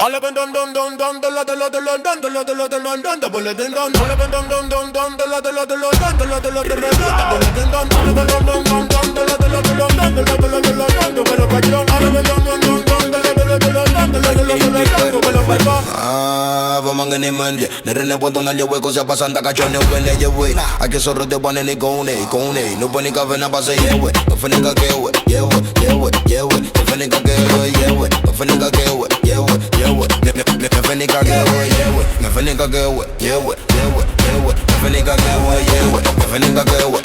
All of them dun dun dun dun dun dun dun dun dun dun dun dun dun dun double it dun dun. All of them dun dun dun dun dun dun dun dun dun dun dun dun double it dun dun. All of them dun dun dun dun dun dun dun dun dun double it dun. All of them dun dun dun dun vamos a animar, ne rene puedo na lewe cosa pasando cachone wene yewe. Aquí solo te ponen ni cone, no ponen café na pase yewe. No fene ka kewe, yewe. No fene ka kewe, yewe. No fene ka kewe, yewe. No fene ka kewe, yewe. No fene ka kewe, yewe. No fene ka kewe, yewe. No fene ka kewe,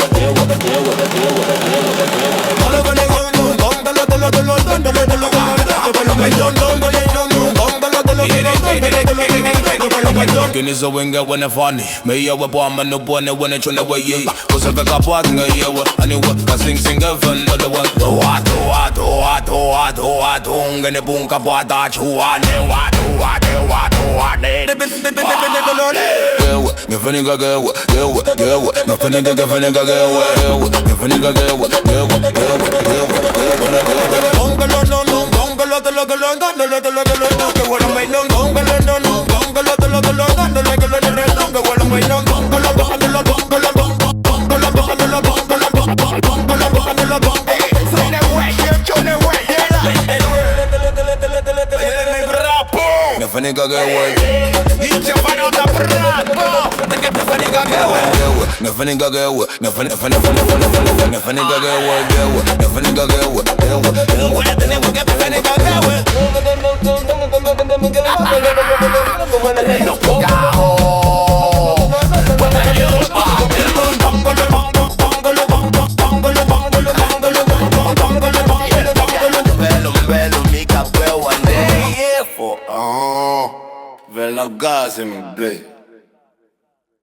Kini zo wenga wana fani me yawa bo amano bo ne wana chona wa ye ko se ka bo nga yawa ani wa ka sing van the one do ngene bunka bo da chua ne wa ne me fani ga yawa me fani ga fani ga yawa me fani ga yawa Funny go get work. It's your fan on the prato. The funny go get work. No funny go get work. No funny go get work. No funny go get work. Where the name will get funny go get work. Vela gás, meu bem.